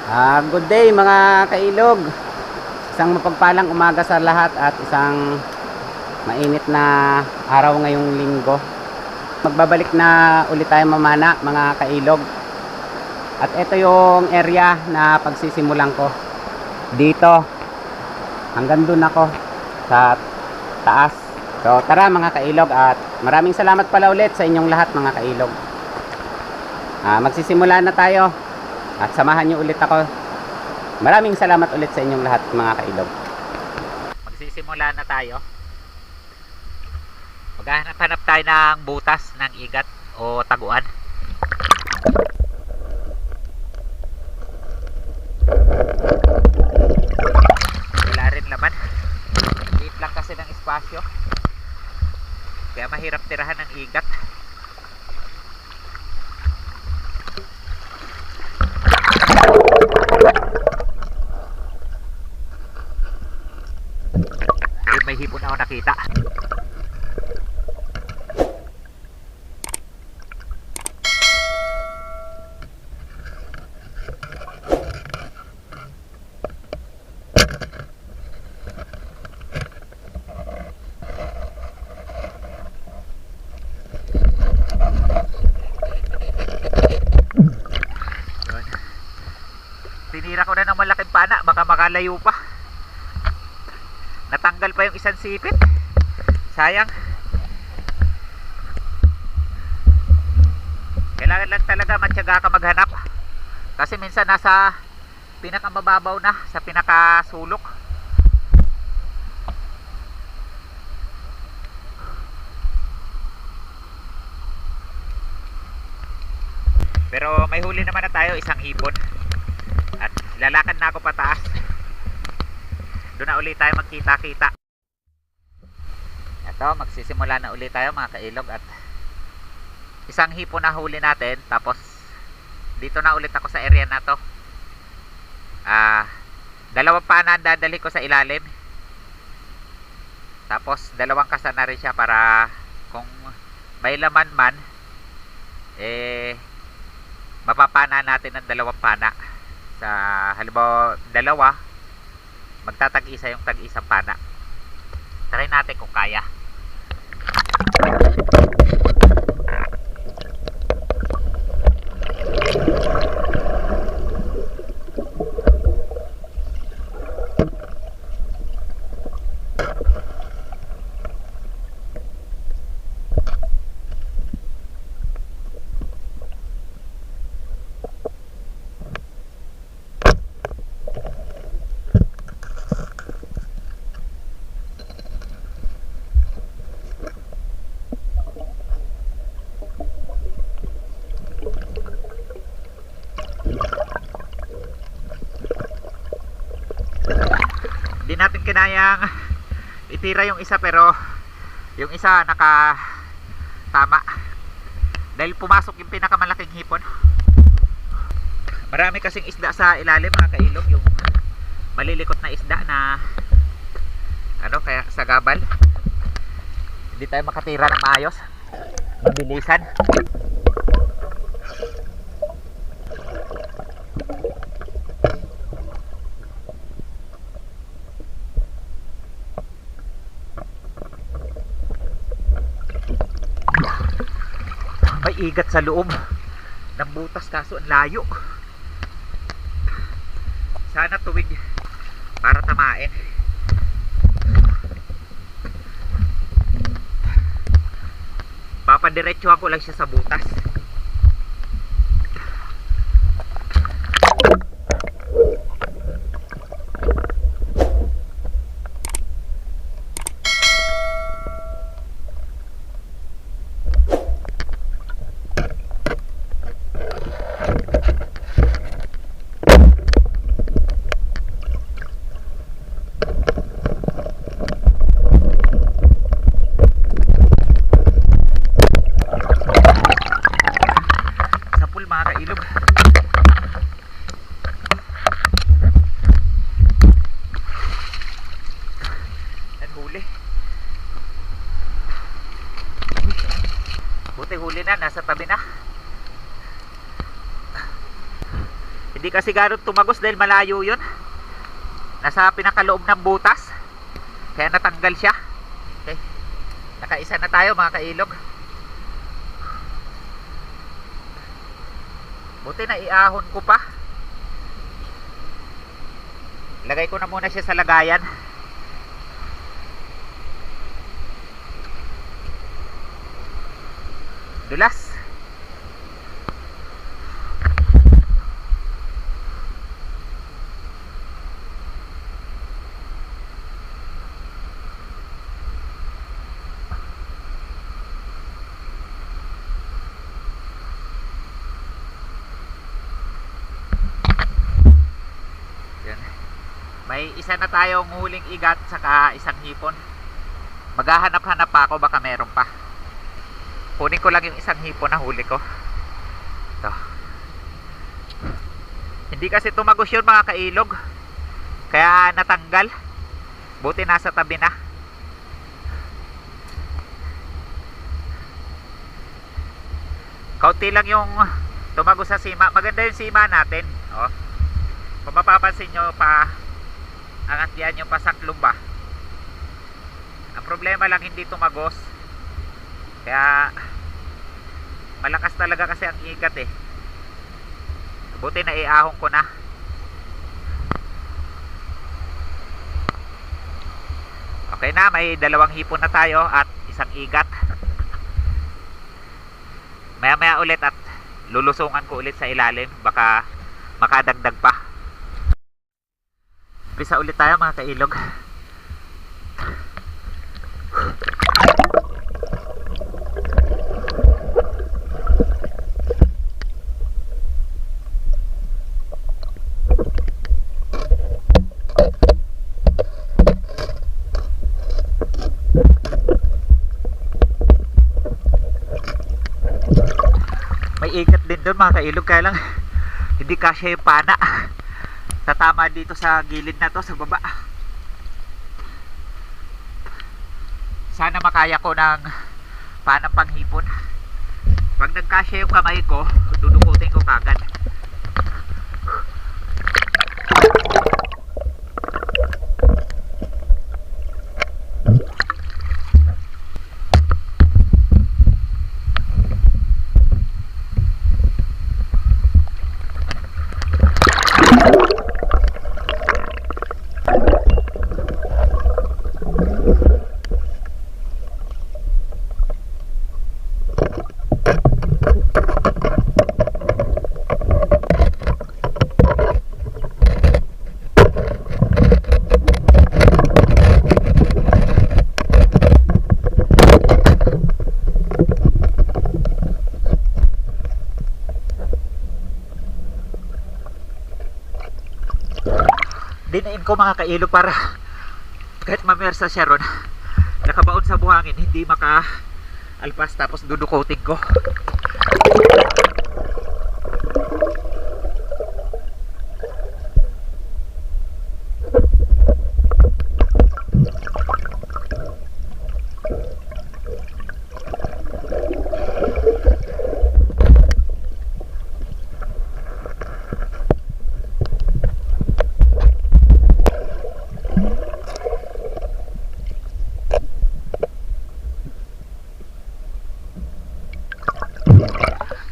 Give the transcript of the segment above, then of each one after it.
Good day mga kailog. Isang mapagpalang umaga sa lahat at isang mainit na araw ngayong linggo. Magbabalik na ulit tayo mamana mga kailog. At ito yung area na pagsisimulan ko. Dito hanggang dun ako sa taas. So tara mga kailog, at maraming salamat pala ulit sa inyong lahat mga kailog. Magsisimula na tayo at samahan nyo ulit ako. Maraming salamat ulit sa inyong lahat mga kailog. Magsisimula na tayo. Maghanap-hanap tayo ng butas ng igat o taguan. Wala rin laman. Liit lang kasi ng espasyo, kaya mahirap tirahan ng igat. May hipon ako nakita. Tinira ko na ng malaking pana, baka makalayo pa. Natanggal pa yung isang sipit. Sayang. Kailangan lang talaga matyaga ka maghanap, kasi minsan nasa pinakamababaw na, sa pinakasulok. Pero may huli naman na tayo, isang hipon. At lalakad na ako pataas. Doon na ulit tayo magkita-kita. Ito, magsisimula na ulit tayo mga kailog. At isang hipon na huli natin. Tapos dito na ulit ako sa area na to. Dalawang pana ang dadali ko sa ilalim. Tapos dalawang kasa na rin siya, para kung may laman man, mapapana natin ng dalawang pana. Sa halimbawa dalawa, magtatag-isa yung tag-isang pana. Try natin kung kaya. Hindi natin kinayang itira yung isa, pero yung isa naka tama, dahil pumasok yung pinakamalaking hipon. Marami kasing isda sa ilalim mga kailog, yung malilikot na isda na kaya sa gabal hindi tayo makatira ng maayos, mabilisan. May igat sa loob ng butas, kaso ang layo. Sana tuwid para tamain. Papadiretsuhan ko lang siya sa butas. Buti huli na, nasa tabi na. Hindi Hindi kasi gano'n tumagos dahil malayo yun. Nasa pinakaloob ng butas. Kaya natanggal siya. Okay. Nakaisa na tayo mga kailog. Buti na iahon ko pa. Lagay ko na muna siya sa lagayan. Dulas. May isa na tayong huling igat saka isang hipon. Maghahanap-hanap pa ako, baka meron pa. Kunin ko lang yung isang hipon na huli ko. Ito. Hindi kasi tumagos yun mga kailog, kaya natanggal. Buti nasa tabi na. Kaunti lang yung tumagos sa sima. Maganda yung sima natin. Oh. Kung mapapansin nyo pa, angat yan yung pasaklong ba. Ang problema lang hindi tumagos. Kaya malakas talaga kasi ang igat eh. Buti na iahon ko na. Okay na, may dalawang hipon na tayo at isang igat. Maya maya ulit at lulusungan ko ulit sa ilalim, baka makadagdag pa. Bisa ulit tayo mga kailog. May igat din doon mga kailog, kaya lang hindi kasya yung pana. Tatama dito sa gilid na to, sa baba. Sana makaya ko ng panang panghipon. Pag nagkasya yung kamay ko, dudukutin ko kagad. Dinain ko mga kailog para kahit mamersa siya ron, nakabaon sa buhangin, hindi maka alpas, tapos dudukotin ko.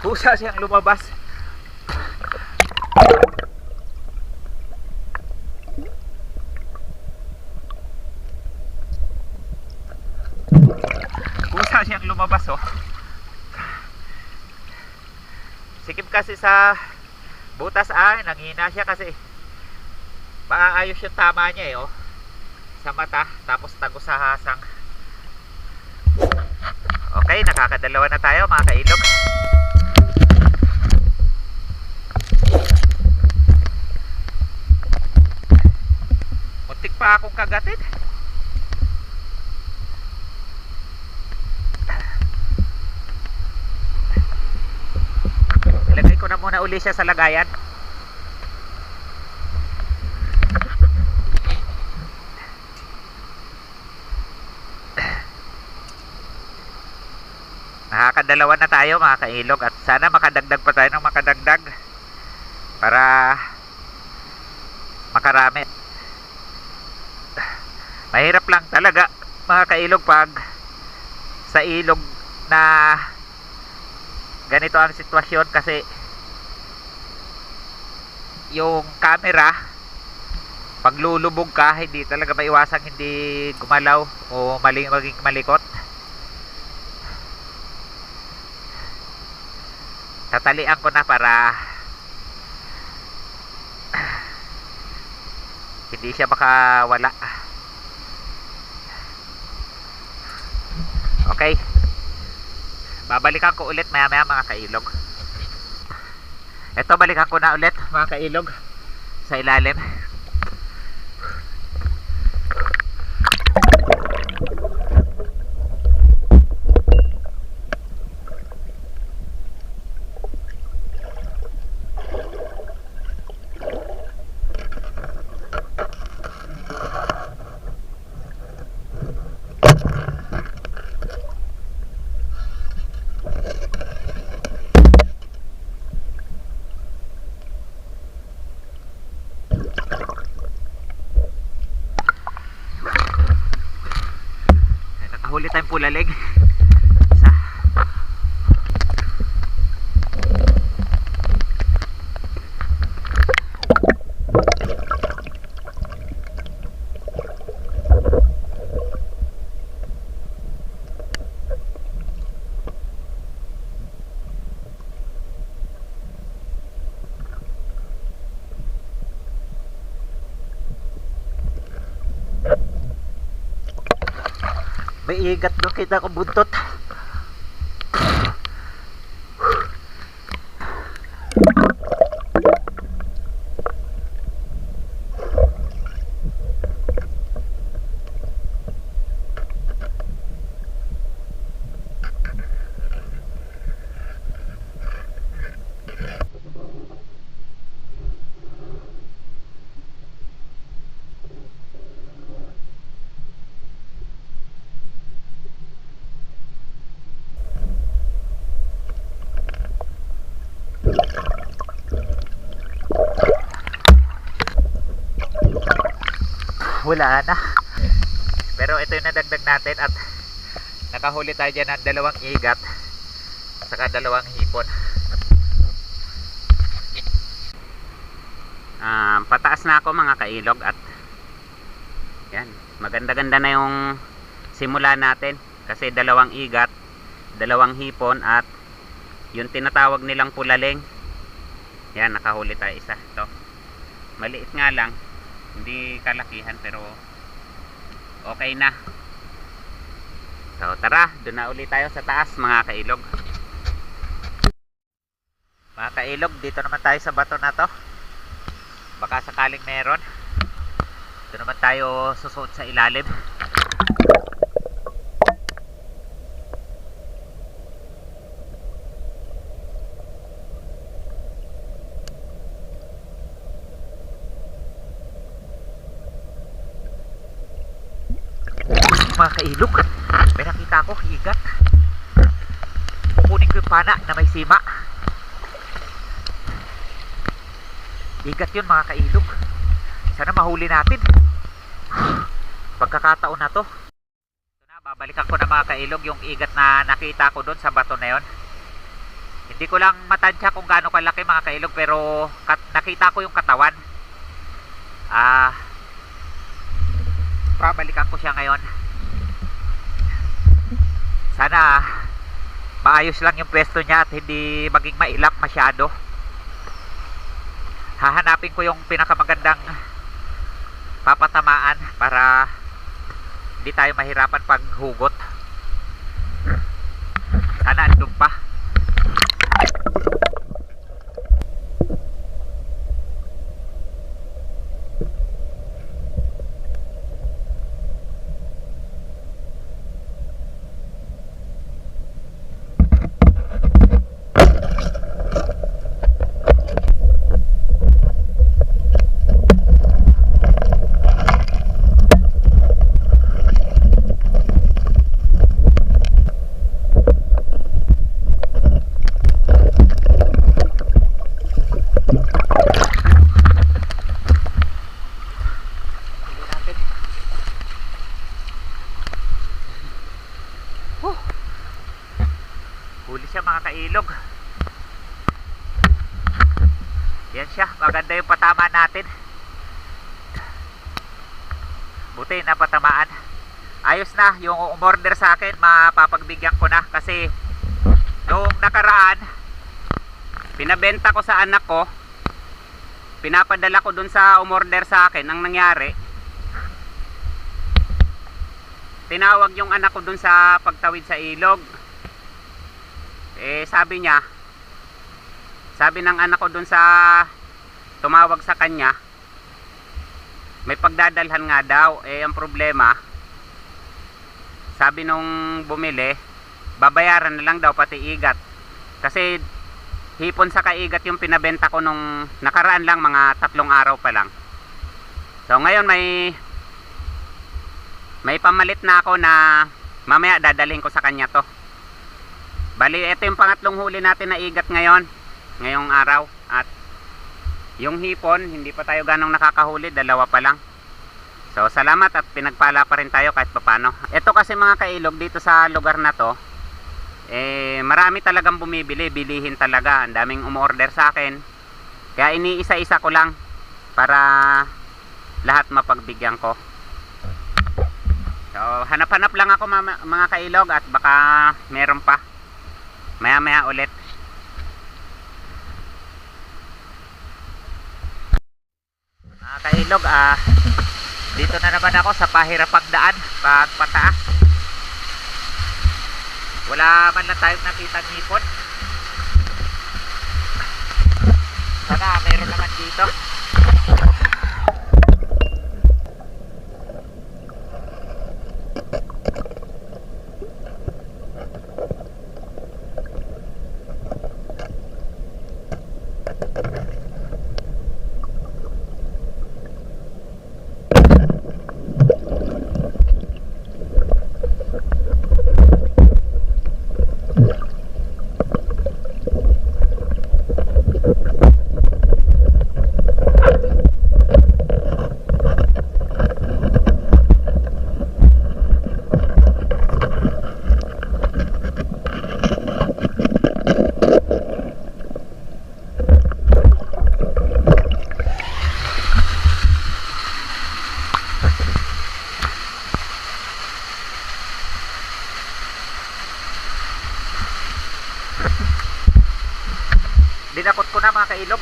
Kusa siyang lumabas. Kusa siyang lumabas oh. Sikip kasi sa butas nanghina siya kasi maayos yung tama niya eh oh. Sa mata, tapos tago sa hasang. Okay, nakakadalawa na tayo mga kailog. Muntik pa akong kagatin. Ilagay ko na muna uli siya sa lagayan. Nakakadalawa na tayo mga kailog, at sana makadagdag pa tayo ng makadagdag. para makarami. Mahirap lang talaga mga kailog pag sa ilog na ganito ang sitwasyon, kasi yung camera pag lulubog ka hindi talaga maiwasang hindi gumalaw o maging malikot. Tatalian ko na para hindi siya makawala. Okay, babalikan ko ulit maya maya mga kailog. Ito, balikan ko na ulit mga kailog sa ilalim. Nakahuli tayong pulalig. Isa. May igat doon, kita ko buntot. Wala na, pero ito yung nadagdag natin at nakahuli tayo dyan ng 2 igat at saka 2 hipon. Pataas na ako mga kailog at yan, maganda-ganda na yung simula natin kasi 2 igat, 2 hipon at yung tinatawag nilang pulaling. Yan, nakahuli tayo isa. Ito, maliit nga lang, hindi kalakihan pero okay na. So tara, doon na ulit tayo sa taas mga kailog. Mga kailog, dito naman tayo sa bato na to. Baka sakaling meron. Ito naman tayo susuot sa ilalim. Mga kailog, may nakita ako igat. Kukunin ko yung pana na may sima. Igat yun mga kailog. Sana mahuli natin pagkakataon na to. Ito na, babalikan ko na mga kailog yung igat na nakita ko doon sa bato na yon. Hindi ko lang matansya kung gaano kalaki mga kailog, pero nakita ko yung katawan. Babalikan ko siya ngayon. Sana maayos lang yung pwesto niya at hindi maging mailap masyado. Hahanapin ko yung pinakamagandang papatamaan para hindi tayo mahirapan pag hugot. Sana andun pa. Yan siya, maganda yung patama natin. Buti na patamaan. Ayos na, yung umorder sa akin mapapagbigyan ko na kasi noong nakaraan pinabenta ko sa anak ko, pinapadala ko dun sa umorder sa akin. Ang nangyari, tinawag yung anak ko dun sa pagtawid sa ilog. Sabi niya, sabi ng anak ko dun sa tumawag sa kanya, may pagdadalhan nga daw. Ang problema, sabi nung bumili, babayaran na lang daw pati igat. Kasi hipon sa kaigat yung pinabenta ko nung nakaraan lang, mga 3 araw pa lang. So ngayon may pamalit na ako na mamaya dadalhin ko sa kanya to. Bali, ito yung pangatlong huli natin na igat ngayong araw. At yung hipon, hindi pa tayo ganong nakakahuli, 2 pa lang. So salamat at pinagpala pa rin tayo kahit papano. Ito kasi mga kailog, dito sa lugar na to, marami talagang bumibili, bilihin talaga. Ang daming umorder sa akin. Kaya iniisa-isa ko lang para lahat mapagbigyan ko. So hanap-hanap lang ako mga kailog, at baka meron pa. Maya-maya ulit. Mga kailog, dito na naman ako sa pahirapang daan pagpataas. Wala man lang tayong nakitang hipon. Sana meron naman dito. Dinakot ko na mga kailog.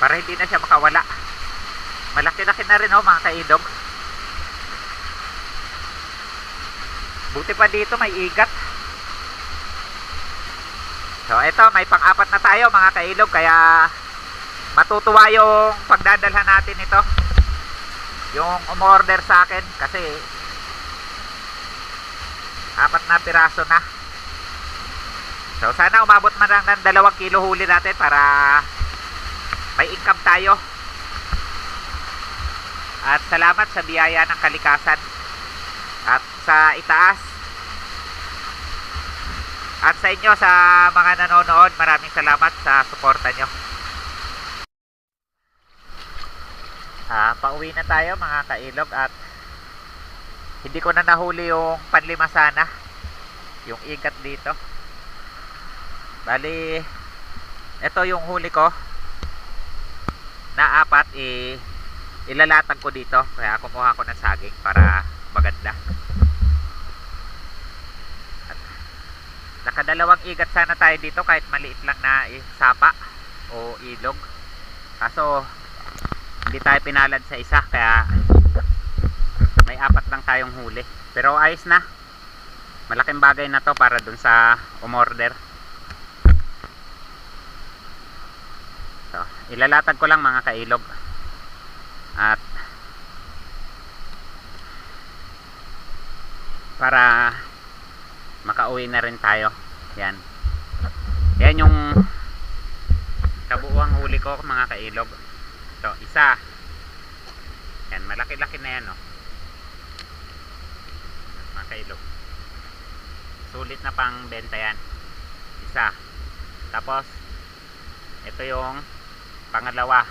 Para hindi na siya makawala. Malaki-laki na rin mga kailog. Buti pa dito may igat. So ito, may pang-4 na tayo mga kailog, kaya matutuwa yung pagdadalhan natin ito, yung umorder sa akin, kasi 4 na piraso na. So sana umabot man lang ng 2 kilo huli natin para may income tayo. At salamat sa biyaya ng kalikasan at sa itaas, at sa inyo sa mga nanonood, maraming salamat sa suporta nyo. Pauwi na tayo mga kailog, at hindi ko na nahuli yung panlima sana, yung igat dito. Bali, ito yung huli ko na 4, ilalatag ko dito, kaya kumuha ko ng saging para maganda. At nakadalawang igat sana tayo dito, kahit maliit lang na sapa o ilog, kaso hindi tayo pinalad sa isa, kaya may 4 lang tayong huli. Pero ayos na, malaking bagay na to para dun sa umorder. So ilalatag ko lang mga kailog, at para makauwi na rin tayo. Yan yung kabuuang huli ko mga kailog. So isa yan, malaki-laki na yan, mga kailog. Sulit na pang benta yan. Isa. Tapos ito yung pangalawa.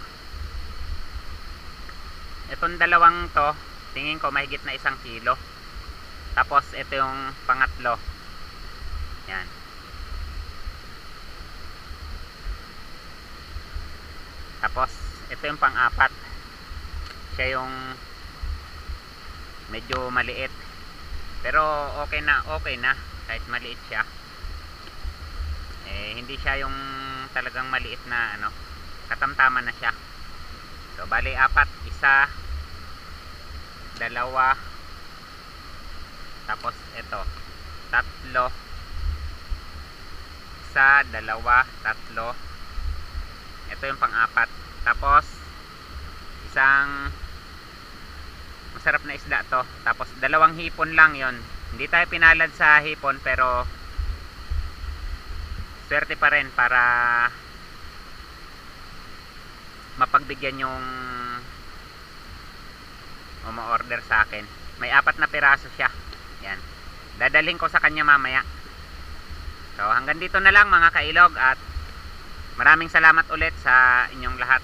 Itong dalawang to, tingin ko mahigit na 1 kilo. Tapos ito yung pangatlo. Yan. Tapos ito yung pang-apat. Siya yung medyo maliit. Pero okay na kahit maliit siya. Hindi siya yung talagang maliit na ano, katamtaman na siya. So bali 4, 1, 2, tapos ito 3, 1, 2, 3. Ito yung pang-4. Tapos isang masarap na isda to. Tapos 2 hipon lang yon. Hindi tayo pinalad sa hipon pero swerte pa rin para mapagbigyan yung umu-order sa akin. May 4 na piraso siya. Yan. Dadalhin ko sa kanya mamaya. So hanggang dito na lang mga kailog, at maraming salamat ulit sa inyong lahat.